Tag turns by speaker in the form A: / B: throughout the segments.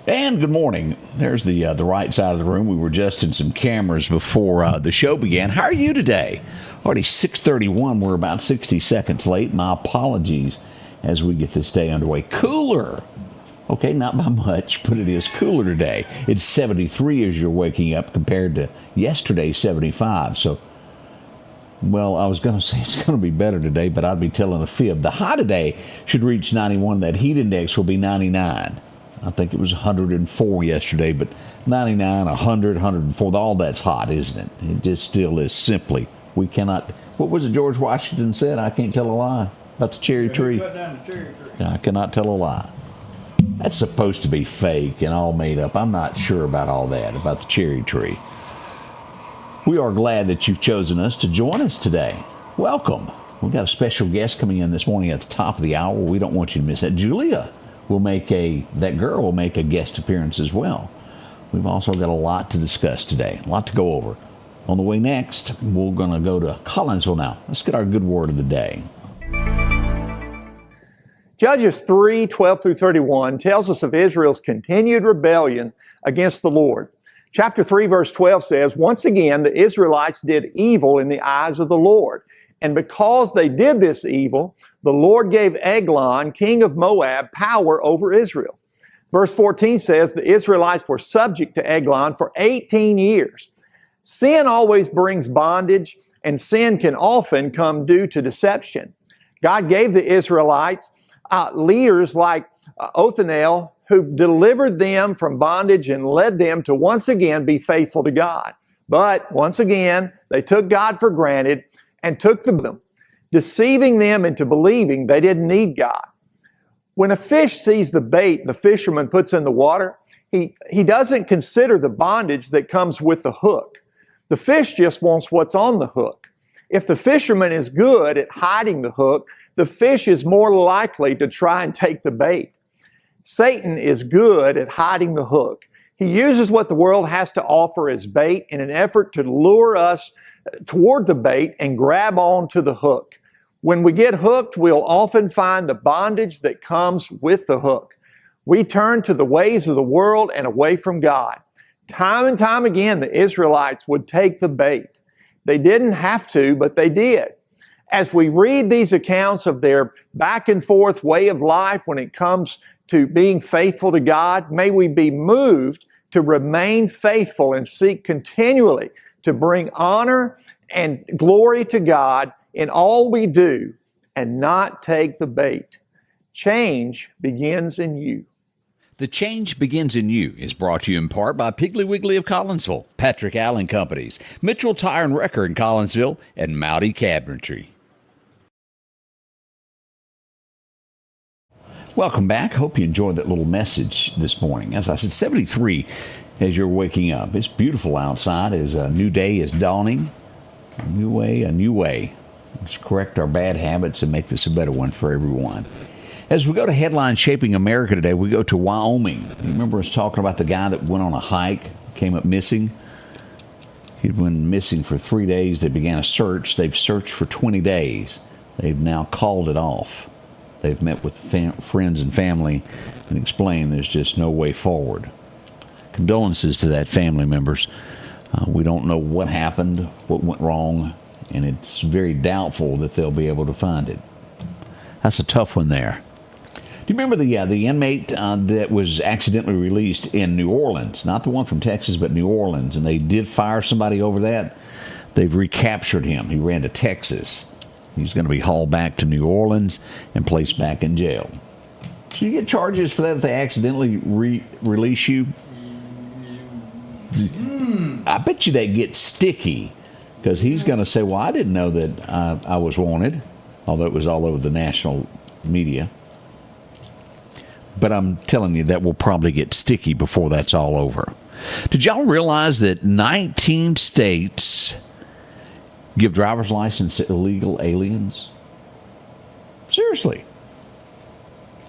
A: And good morning. There's the right side of the room. We were adjusting some cameras before the show began. How are you today? Already 6:31. We're about 60 seconds late. My apologies as we get this day underway. Cooler. Okay, not by much, but it is cooler today. It's 73 as you're waking up compared to yesterday's 75. So, well, I was going to say it's going to be better today, but I'd be telling a fib. The high today should reach 91. That heat index will be 99. I think it was 104 yesterday, but 99, 100, 104, all that's hot, isn't it? It just still is simply. We cannot, what was it George Washington said? I can't tell a lie about the cherry tree.
B: Cut down the cherry tree.
A: I cannot tell a lie. That's supposed to be fake and all made up. I'm not sure about all that, about the cherry tree. We are glad that you've chosen us to join us today. Welcome. We've got a special guest coming in this morning at the top of the hour. We don't want you to miss that. Julia that girl will make a guest appearance as well. We've also got a lot to discuss today, a lot to go over. On the way next, we're going to go to Collinsville now. Let's get our good word of the day.
C: Judges 3:12-31 tells us of Israel's continued rebellion against the Lord. Chapter 3, verse 12 says, "Once again, the Israelites did evil in the eyes of the Lord. And because they did this evil, the Lord gave Eglon, king of Moab, power over Israel." Verse 14 says the Israelites were subject to Eglon for 18 years. Sin always brings bondage, and sin can often come due to deception. God gave the Israelites leaders like Othniel, who delivered them from bondage and led them to once again be faithful to God. But once again, they took God for granted and took them, deceiving them into believing they didn't need God. When a fish sees the bait the fisherman puts in the water, he doesn't consider the bondage that comes with the hook. The fish just wants what's on the hook. If the fisherman is good at hiding the hook, the fish is more likely to try and take the bait. Satan is good at hiding the hook. He uses what the world has to offer as bait in an effort to lure us toward the bait and grab on to the hook. When we get hooked, we'll often find the bondage that comes with the hook. We turn to the ways of the world and away from God. Time and time again, the Israelites would take the bait. They didn't have to, but they did. As we read these accounts of their back and forth way of life when it comes to being faithful to God, may we be moved to remain faithful and seek continually to bring honor and glory to God in all we do and not take the bait. Change begins in you.
A: The Change Begins in You is brought to you in part by Piggly Wiggly of Collinsville, Patrick Allen Companies, Mitchell Tire and Wrecker in Collinsville, and Mowdy Cabinetry. Welcome back. Hope you enjoyed that little message this morning. As I said, 73 as you're waking up. It's beautiful outside as a new day is dawning. A new way. Let's correct our bad habits and make this a better one for everyone. As we go to Headlines Shaping America today, we go to Wyoming. You remember us talking about the guy that went on a hike, came up missing? He'd been missing for 3 days. They began a search. They've searched for 20 days. They've now called it off. They've met with friends and family and explained there's just no way forward. Condolences to that family members. We don't know what happened, what went wrong, and it's very doubtful that they'll be able to find it. That's a tough one there. Do you remember the inmate that was accidentally released in New Orleans? Not the one from Texas, but New Orleans. And they did fire somebody over that. They've recaptured him. He ran to Texas. He's going to be hauled back to New Orleans and placed back in jail. Should you get charges for that if they accidentally release you? I bet you they get sticky because he's going to say, well, I didn't know that I was wanted, although it was all over the national media. But I'm telling you, that will probably get sticky before that's all over. Did y'all realize that 19 states give driver's license to illegal aliens? Seriously.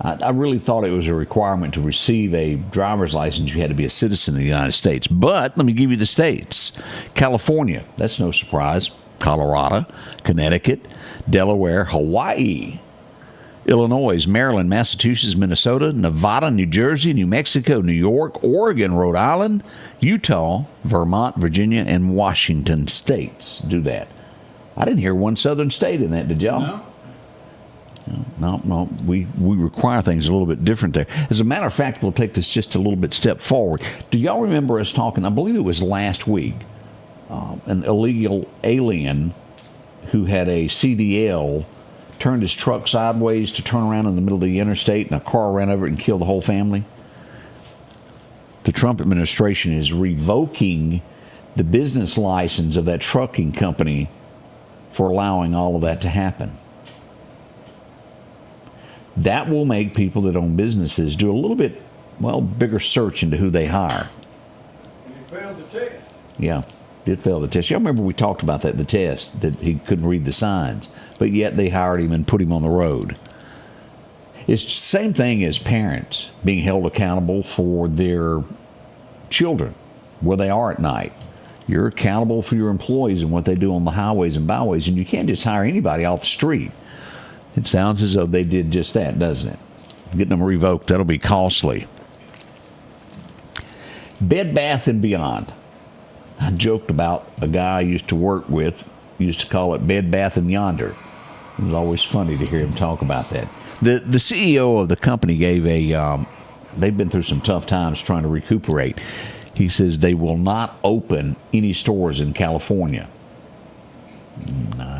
A: I really thought it was a requirement to receive a driver's license. You had to be a citizen of the United States. But let me give you the states. California, that's no surprise. Colorado, Connecticut, Delaware, Hawaii. Illinois, Maryland, Massachusetts, Minnesota, Nevada, New Jersey, New Mexico, New York, Oregon, Rhode Island, Utah, Vermont, Virginia, and Washington states do that. I didn't hear one southern state in that, did y'all? No. We require things a little bit different there. As a matter of fact, we'll take this just a little bit step forward. Do y'all remember us talking, I believe it was last week, an illegal alien who had a CDL turned his truck sideways to turn around in the middle of the interstate, and a car ran over it and killed the whole family? The Trump administration is revoking the business license of that trucking company for allowing all of that to happen. That will make people that own businesses do a little bit, bigger search into who they hire.
B: And he failed the test.
A: Yeah, did fail the test. Y'all remember we talked about that, the test, that he couldn't read the signs, but yet they hired him and put him on the road. It's the same thing as parents being held accountable for their children, where they are at night. You're accountable for your employees and what they do on the highways and byways, and you can't just hire anybody off the street. It sounds as though they did just that, doesn't it? Getting them revoked, that'll be costly. Bed Bath & Beyond. I joked about a guy I used to work with, used to call it Bed Bath & Yonder. It was always funny to hear him talk about that. The CEO of the company gave they've been through some tough times trying to recuperate. He says they will not open any stores in California.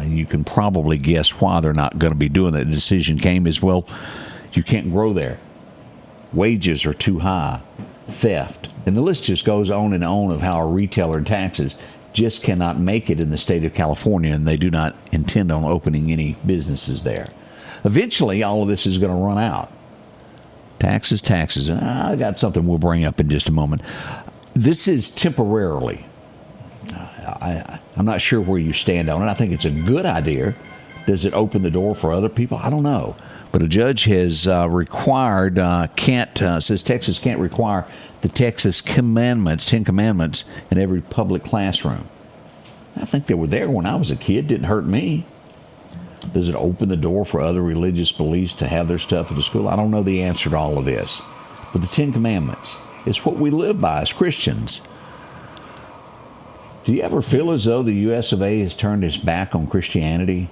A: You can probably guess why they're not going to be doing that. The decision came as, you can't grow there. Wages are too high. Theft. And the list just goes on and on of how a retailer in taxes just cannot make it in the state of California, and they do not intend on opening any businesses there. Eventually, all of this is going to run out. Taxes. And I got something we'll bring up in just a moment. This is temporarily. I'm not sure where you stand on it. I think it's a good idea. Does it open the door for other people? I don't know. But a judge has required, says Texas can't require the Texas commandments, 10 commandments, in every public classroom. I think they were there when I was a kid. Didn't hurt me. Does it open the door for other religious beliefs to have their stuff at the school? I don't know the answer to all of this. But the 10 commandments is what we live by as Christians. Do you ever feel as though the U.S. of A. has turned its back on Christianity?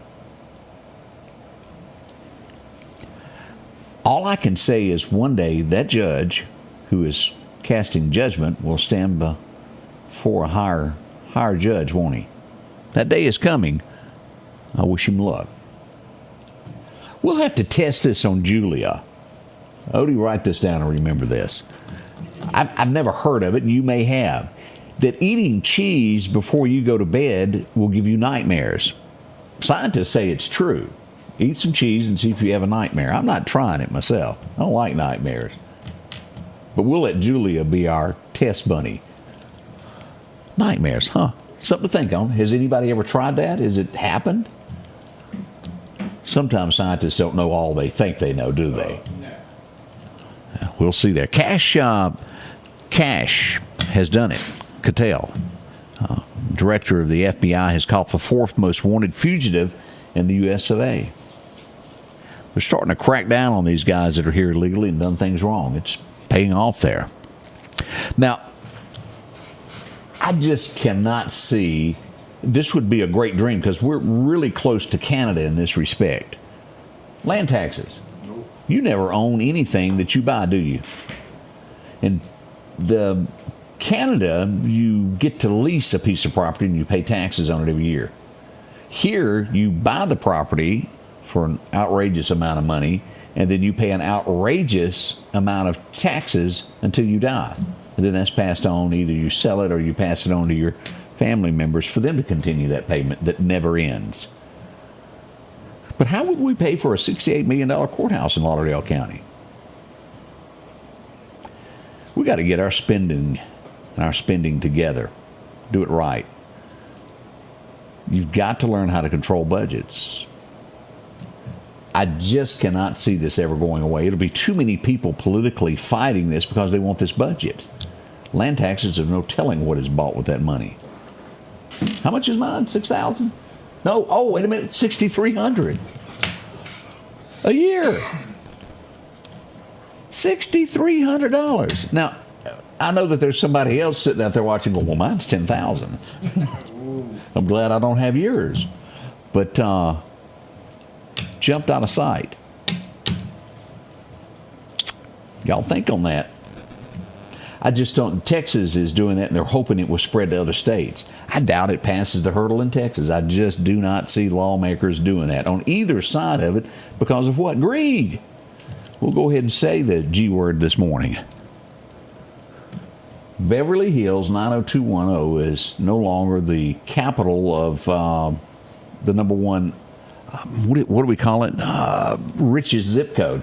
A: All I can say is one day that judge who is casting judgment will stand before a higher judge, won't he? That day is coming. I wish him luck. We'll have to test this on Julia. Odie, write this down and remember this. I've never heard of it, and you may have. That eating cheese before you go to bed will give you nightmares. Scientists say it's true. Eat some cheese and see if you have a nightmare. I'm not trying it myself. I don't like nightmares. But we'll let Julia be our test bunny. Nightmares, huh? Something to think on. Has anybody ever tried that? Has it happened? Sometimes scientists don't know all they think they know, do they? No. We'll see there. Cash has done it. Cattell, director of the FBI, has caught the fourth most wanted fugitive in the U.S. of A. They're starting to crack down on these guys that are here illegally and done things wrong. It's paying off there. Now, I just cannot see, this would be a great dream because we're really close to Canada in this respect. Land taxes. You never own anything that you buy, do you? In Canada, you get to lease a piece of property and you pay taxes on it every year. Here, you buy the property for an outrageous amount of money, and then you pay an outrageous amount of taxes until you die. And then that's passed on. Either you sell it or you pass it on to your family members for them to continue that payment that never ends. But how would we pay for a $68 million courthouse in Lauderdale County? We got to get our spending together. Do it right. You've got to learn how to control budgets. I just cannot see this ever going away. It'll be too many people politically fighting this because they want this budget. Land taxes, there's no telling what is bought with that money. How much is mine? $6,000? No. Oh, wait a minute. $6,300. a year. $6,300. Now, I know that there's somebody else sitting out there watching, well, mine's $10,000. I'm glad I don't have yours. But jumped out of sight. Y'all think on that. I just don't. Texas is doing that, and they're hoping it will spread to other states. I doubt it passes the hurdle in Texas. I just do not see lawmakers doing that on either side of it because of what? Greed. We'll go ahead and say the G word this morning. Beverly Hills 90210 is no longer the capital of the number one, what do we call it? Richest zip code.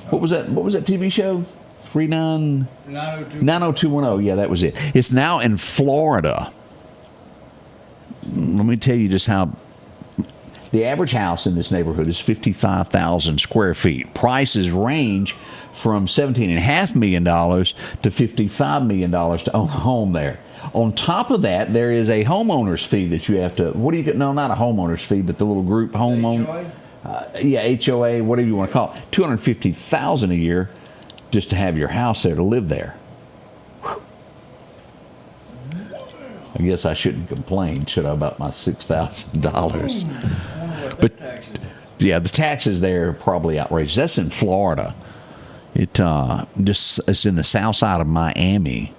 A: What was that TV show? 90210. Yeah, that was it. It's now in Florida. Let me tell you just how the average house in this neighborhood is 55,000 square feet. Prices range from $17.5 million to $55 million to own a home there. On top of that, there is a homeowner's fee that you have to, no, not a homeowner's fee, but the little group homeowner. HOA, whatever you want to call it. $250,000 a year just to have your house there, to live there. Whew. I guess I shouldn't complain, should I, about my $6,000. But yeah, the taxes there are probably outrageous. That's in Florida. It's in the south side of Miami.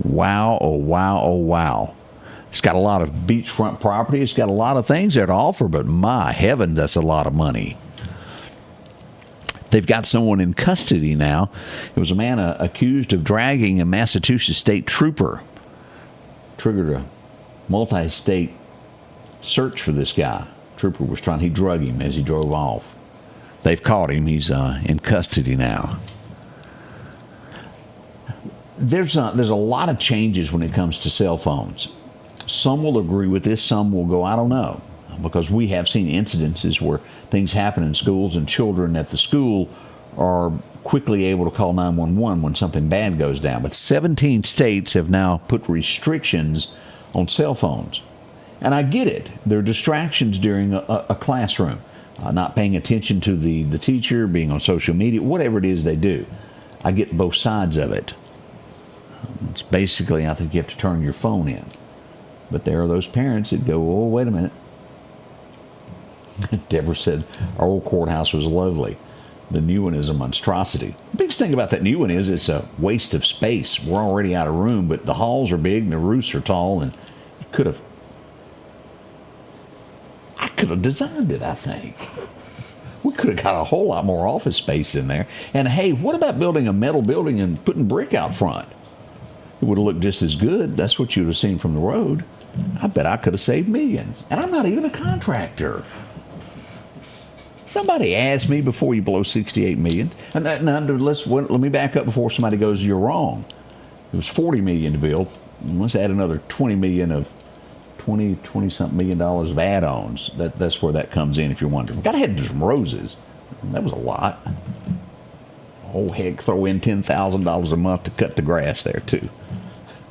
A: Wow, oh wow, oh wow. It's got a lot of beachfront property. It's got a lot of things there to offer, but my heaven, that's a lot of money. They've got someone in custody now. It was a man accused of dragging a Massachusetts state trooper. Triggered a multi-state search for this guy. Trooper was he drug him as he drove off. They've caught him. He's in custody now. There's a lot of changes when it comes to cell phones. Some will agree with this. Some will go, I don't know. Because we have seen incidences where things happen in schools and children at the school are quickly able to call 911 when something bad goes down. But 17 states have now put restrictions on cell phones. And I get it. There are distractions during a classroom. Not paying attention to the teacher, being on social media, whatever it is they do. I get both sides of it. It's basically, I think you have to turn your phone in. But there are those parents that go, oh, wait a minute. Deborah said our old courthouse was lovely. The new one is a monstrosity. The biggest thing about that new one is it's a waste of space. We're already out of room, but the halls are big and the roofs are tall, and I could have designed it, I think. We could have got a whole lot more office space in there. And hey, what about building a metal building and putting brick out front? It would have looked just as good. That's what you would have seen from the road. I bet I could have saved millions. And I'm not even a contractor. Somebody asked me before you blow $68 million. And let me back up before somebody goes, you're wrong. It was $40 million to build. Let's add another $20 million of $20-something million of add-ons. That's where that comes in, if you're wondering. Got to have some roses. That was a lot. Oh, heck, throw in $10,000 a month to cut the grass there, too.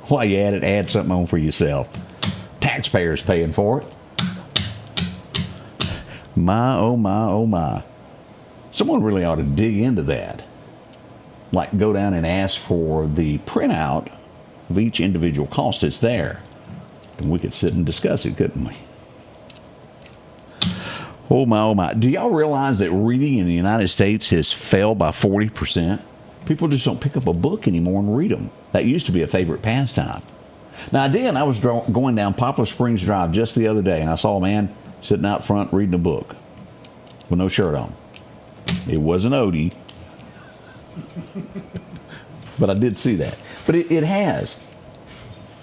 A: While you at it, add something on for yourself. Taxpayers paying for it. My, oh my, oh my. Someone really ought to dig into that. Like go down and ask for the printout of each individual cost. It's there. And we could sit and discuss it, couldn't we? Oh my, oh my. Do y'all realize that reading in the United States has fell by 40%? People just don't pick up a book anymore and read them. That used to be a favorite pastime. Now, I was going down Poplar Springs Drive just the other day, and I saw a man sitting out front reading a book with no shirt on. It wasn't Odie, but I did see that. But it has.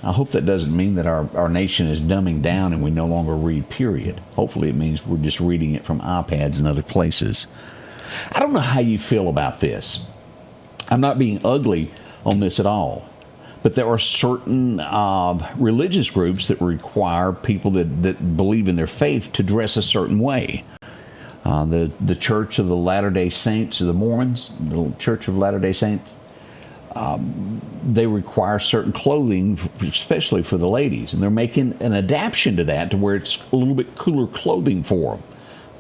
A: I hope that doesn't mean that our nation is dumbing down and we no longer read, period. Hopefully it means we're just reading it from iPads and other places. I don't know how you feel about this. I'm not being ugly on this at all. But there are certain religious groups that require people that believe in their faith to dress a certain way. The Church of the Latter-day Saints, the Mormons, the Church of Latter-day Saints, they require certain clothing, especially for the ladies. And they're making an adaptation to that to where it's a little bit cooler clothing for them.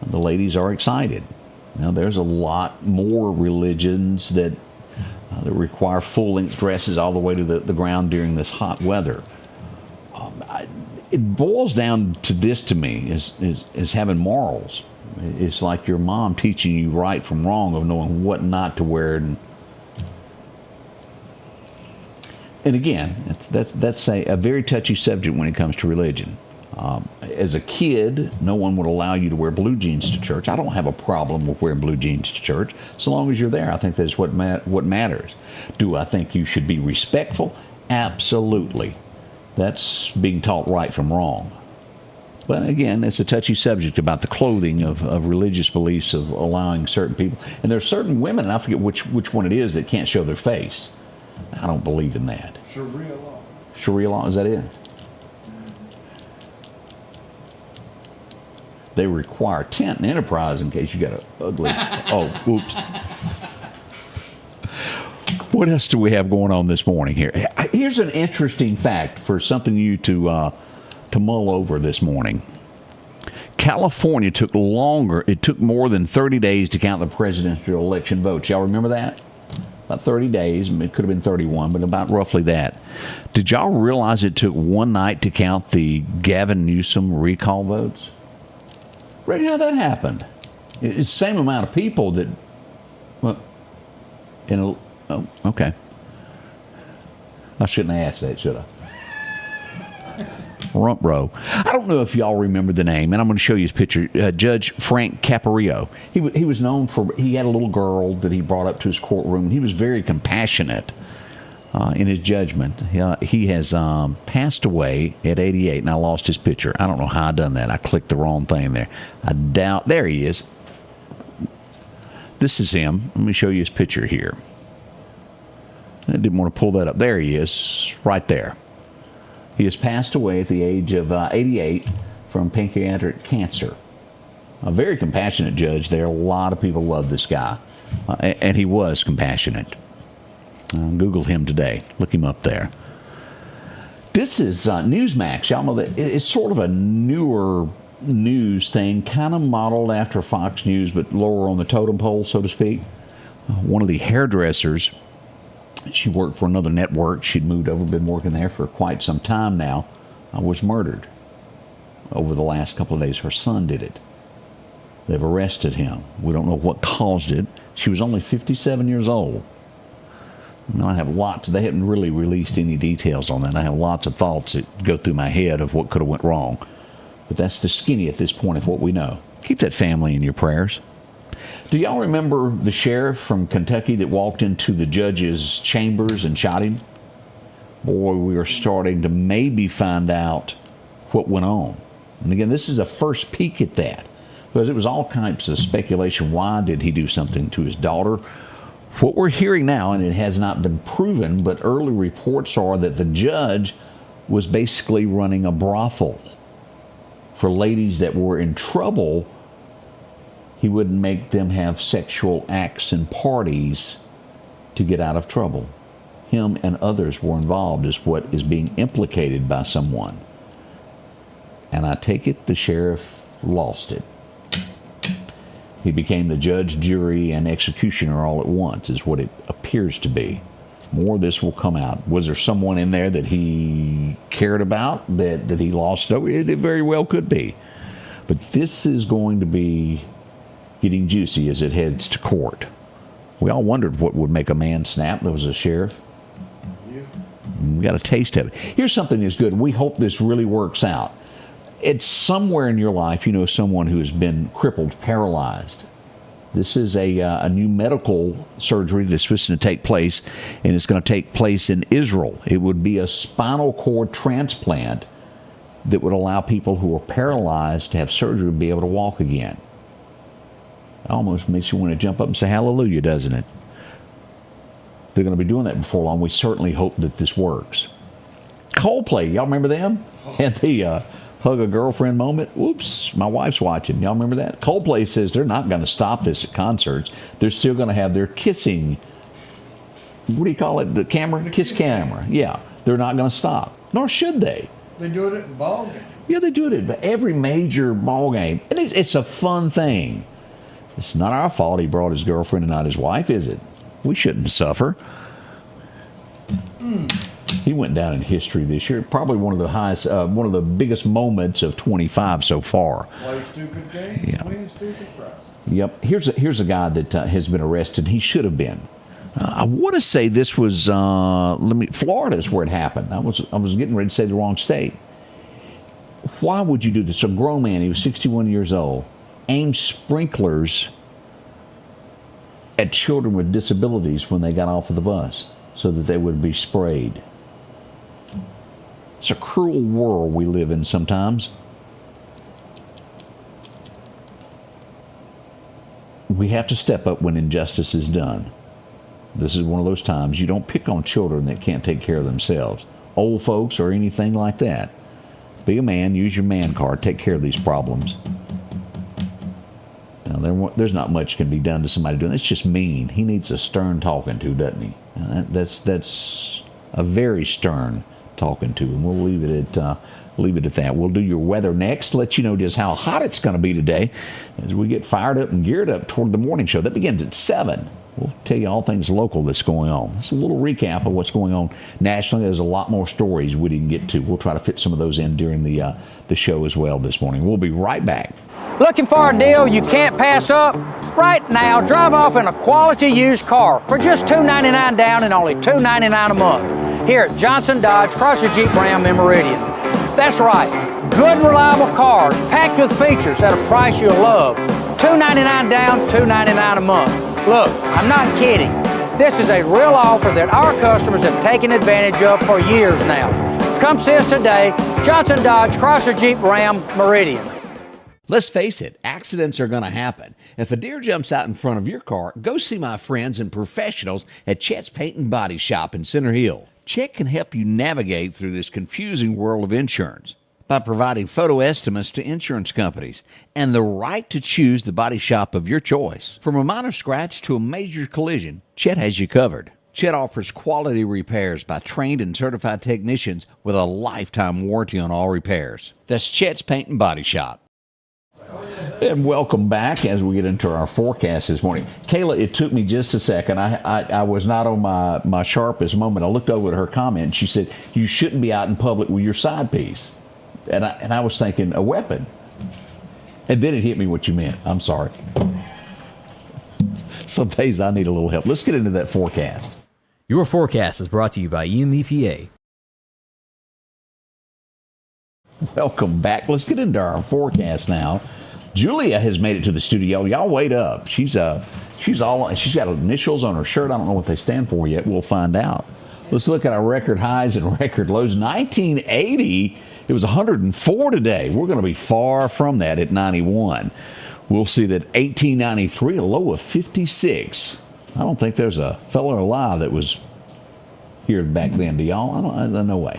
A: And the ladies are excited. Now, there's a lot more religions that require full-length dresses all the way to the ground during this hot weather. It boils down to this to me, is having morals. It's like your mom teaching you right from wrong, of knowing what not to wear. And again, that's a very touchy subject when it comes to religion. As a kid, no one would allow you to wear blue jeans to church. I don't have a problem with wearing blue jeans to church, so long as you're there. I think that's what matters. Do I think you should be respectful? Absolutely. That's being taught right from wrong. But again, it's a touchy subject about the clothing of religious beliefs, of allowing certain people. And there are certain women, and I forget which one it is, that can't show their face. I don't believe in that.
B: Sharia law.
A: Sharia law, is that it? They require tent and enterprise in case you got an ugly. Oh, oops. What else do we have going on this morning here? Here's an interesting fact for something you to mull over this morning. California took longer. It took more than 30 days to count the presidential election votes. Y'all remember that? About 30 days. It could have been 31, but about roughly that. Did y'all realize it took one night to count the Gavin Newsom recall votes? Right, how that happened? It's the same amount of people that. Well, okay. I shouldn't have asked that, should I? Rump row. I don't know if y'all remember the name, and I'm going to show you his picture. Judge Frank Caparillo. He was known for, he had a little girl that he brought up to his courtroom. He was very compassionate in his judgment. He has passed away at 88, and I lost his picture. I don't know how I done that. I clicked the wrong thing there. I doubt, there he is. This is him. Let me show you his picture here. I didn't want to pull that up. There he is, right there. He has passed away at the age of 88 from pancreatic cancer. A very compassionate judge there. A lot of people love this guy. And he was compassionate. Google him today. Look him up there. This is Newsmax. Y'all know that it's sort of a newer news thing, kind of modeled after Fox News, but lower on the totem pole, so to speak. One of the hairdressers, she worked for another network. She'd moved over, been working there for quite some time now, was murdered over the last couple of days. Her son did it. They've arrested him. We don't know what caused it. She was only 57 years old. I have lots. They haven't really released any details on that. I have lots of thoughts that go through my head of what could have went wrong. But that's the skinny at this point of what we know. Keep that family in your prayers. Do y'all remember the sheriff from Kentucky that walked into the judge's chambers and shot him? Boy, we are starting to maybe find out what went on. And again, this is a first peek at that, because it was all kinds of speculation. Why did he do something to his daughter? What we're hearing now, and it has not been proven, but early reports are that the judge was basically running a brothel for ladies that were in trouble. He wouldn't make them have sexual acts and parties to get out of trouble. Him and others were involved, is what is being implicated by someone. And I take it the sheriff lost it. He became the judge, jury, and executioner all at once, is what it appears to be. More of this will come out. Was there someone in there that he cared about that he lost over? It very well could be. But this is going to be getting juicy as it heads to court. We all wondered what would make a man snap. There was a sheriff. Yeah. We got a taste of it. Here's something that's good. We hope this really works out. It's somewhere in your life, you know, someone who has been crippled, paralyzed. This is a new medical surgery that's supposed to take place, and it's going to take place in Israel. It would be a spinal cord transplant that would allow people who are paralyzed to have surgery and be able to walk again. It almost makes you want to jump up and say hallelujah, doesn't it? They're going to be doing that before long. We certainly hope that this works. Coldplay, y'all remember them? And the hug a girlfriend moment. Whoops, my wife's watching. Y'all remember that? Coldplay says they're not going to stop this at concerts. They're still going to have their kissing, what do you call it? The camera? The kiss camera. Yeah, they're not going to stop. Nor should they.
B: They do it at ball games.
A: Yeah, they do it at every major ball game. And it's a fun thing. It's not our fault he brought his girlfriend and not his wife, is it? We shouldn't suffer. He went down in history this year. Probably one of the highest, one of the biggest moments of 25 so far.
B: Play stupid games,
A: Yeah.
B: win stupid prizes.
A: Yep. Here's a guy that has been arrested. He should have been. I want to say this was Florida is where it happened. I was getting ready to say the wrong state. Why would you do this? A grown man, he was 61 years old, aimed sprinklers at children with disabilities when they got off of the bus so that they would be sprayed. It's a cruel world we live in sometimes. We have to step up when injustice is done. This is one of those times you don't pick on children that can't take care of themselves. Old folks or anything like that. Be a man, use your man card, take care of these problems. Now, there's not much can be done to somebody doing this. It's just mean. He needs a stern talking to, doesn't he? That's a very stern talking to, and we'll leave it at that. We'll do your weather next, let you know just how hot it's going to be today as we get fired up and geared up toward the morning show. That begins at 7. We'll tell you all things local that's going on. It's a little recap of what's going on nationally. There's a lot more stories we didn't get to. We'll try to fit some of those in during the show as well this morning. We'll be right back.
D: Looking for a deal you can't pass up? Right now, drive off in a quality used car for just $299 down and only $299 a month here at Johnson Dodge Chrysler Jeep Ram in Meridian. That's right, good reliable cars packed with features at a price you'll love. $299 down, $299 a month. Look, I'm not kidding. This is a real offer that our customers have taken advantage of for years now. Come see us today, Johnson Dodge Chrysler Jeep Ram Meridian.
A: Let's face it, accidents are going to happen. If a deer jumps out in front of your car, go see my friends and professionals at Chet's Paint and Body Shop in Center Hill. Chet can help you navigate through this confusing world of insurance by providing photo estimates to insurance companies and the right to choose the body shop of your choice. From a minor scratch to a major collision, Chet has you covered. Chet offers quality repairs by trained and certified technicians with a lifetime warranty on all repairs. That's Chet's Paint and Body Shop. And welcome back as we get into our forecast this morning. Kayla, it took me just a second. I was not on my sharpest moment. I looked over at her comment and she said, you shouldn't be out in public with your side piece. And I was thinking, a weapon. And then it hit me what you meant. I'm sorry. Some days I need a little help. Let's get into that forecast.
E: Your forecast is brought to you by EMEPA.
A: Welcome back. Let's get into our forecast now. Julia has made it to the studio. Y'all wait up. She's got initials on her shirt. I don't know what they stand for yet. We'll find out. Let's look at our record highs and record lows. 1980, it was 104 today. We're going to be far from that at 91. We'll see that 1893, a low of 56. I don't think there's a fellow alive that was here back then, do y'all? No way.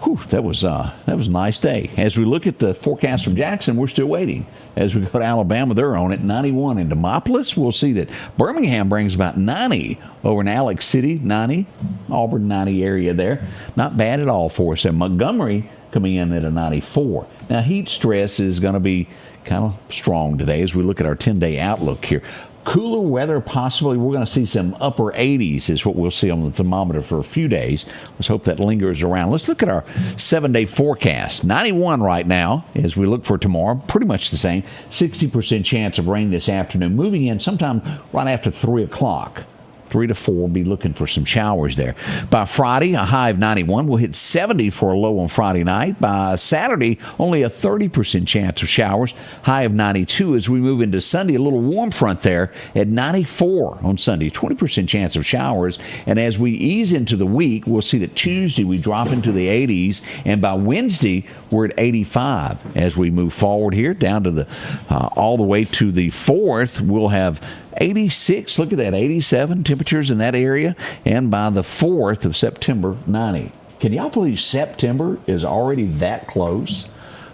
A: Whew, that was a nice day. As we look at the forecast from Jackson, we're still waiting. As we go to Alabama, they're on at 91. In Demopolis, we'll see that Birmingham brings about 90. Over in Alex City, 90. Auburn, 90 area there. Not bad at all for us. And Montgomery coming in at a 94. Now, heat stress is going to be kind of strong today as we look at our 10-day outlook here. Cooler weather, possibly. We're going to see some upper 80s is what we'll see on the thermometer for a few days. Let's hope that lingers around. Let's look at our 7-day forecast. 91 right now as we look for tomorrow. Pretty much the same. 60% chance of rain this afternoon. Moving in sometime right after 3 o'clock. 3 to 4, we'll be looking for some showers there. By Friday, a high of 91. We'll hit 70 for a low on Friday night. By Saturday, only a 30% chance of showers. High of 92 as we move into Sunday. A little warm front there at 94 on Sunday. 20% chance of showers. And as we ease into the week, we'll see that Tuesday we drop into the 80s. And by Wednesday, we're at 85. As we move forward here down to the all the way to the 4th, we'll have 86, look at that, 87 temperatures in that area, and by the 4th of September, 90. Can y'all believe September is already that close?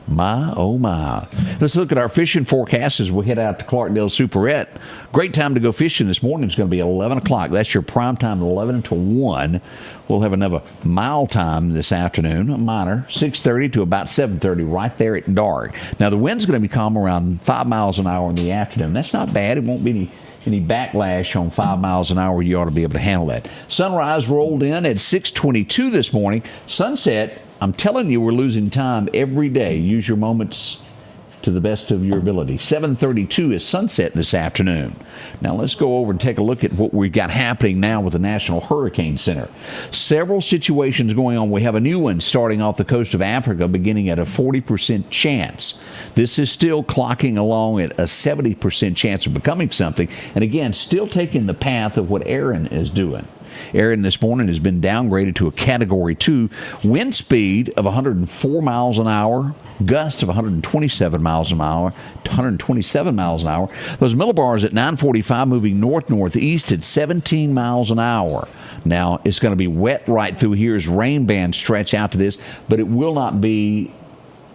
A: My, oh my. Let's look at our fishing forecast as we head out to Clarkdale Superette. Great time to go fishing this morning. It's going to be 11 o'clock. That's your prime time, 11 to 1. We'll have another mile time this afternoon, a minor, 6:30 to about 7:30, right there at dark. Now, the wind's going to be calm around 5 miles an hour in the afternoon. That's not bad. It won't be any backlash on 5 miles an hour. You ought to be able to handle that. Sunrise rolled in at 6:22 this morning. Sunset, I'm telling you, we're losing time every day. Use your moments to the best of your ability. 7:32 is sunset this afternoon. Now let's go over and take a look at what we've got happening now with the National Hurricane Center. Several situations going on. We have a new one starting off the coast of Africa beginning at a 40% chance. This is still clocking along at a 70% chance of becoming something. And again, still taking the path of what Aaron is doing. Aaron this morning has been downgraded to a Category 2. Wind speed of 104 miles an hour, gusts of 127 miles an hour to 127 miles an hour. Those millibars at 9:45 moving north-northeast at 17 miles an hour. Now, it's going to be wet right through here as rain bands stretch out to this, but it will not be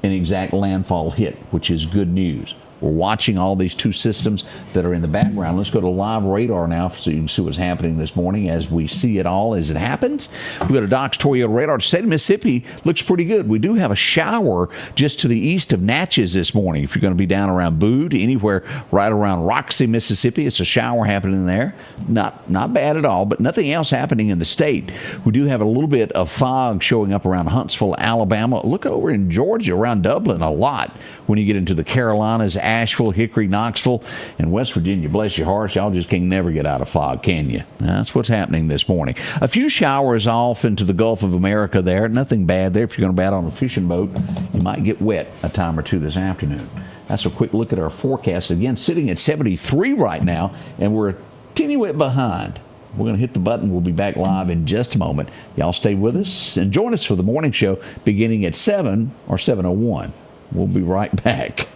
A: an exact landfall hit, which is good news. We're watching all these two systems that are in the background. Let's go to live radar now so you can see what's happening this morning as we see it all as it happens. We've got a Doc's Toyota radar. State of Mississippi looks pretty good. We do have a shower just to the east of Natchez this morning. If you're going to be down around Boone, anywhere right around Roxy, Mississippi, it's a shower happening there. Not bad at all, but nothing else happening in the state. We do have a little bit of fog showing up around Huntsville, Alabama. Look over in Georgia, around Dublin a lot. When you get into the Carolinas, Asheville, Hickory, Knoxville, and West Virginia, bless your hearts, y'all just can't never get out of fog, can you? That's what's happening this morning. A few showers off into the Gulf of America there. Nothing bad there. If you're going to be out on a fishing boat, you might get wet a time or two this afternoon. That's a quick look at our forecast. Again, sitting at 73 right now, and we're a teeny bit behind. We're going to hit the button. We'll be back live in just a moment. Y'all stay with us and join us for the morning show beginning at 7 or 7:01. We'll be right back.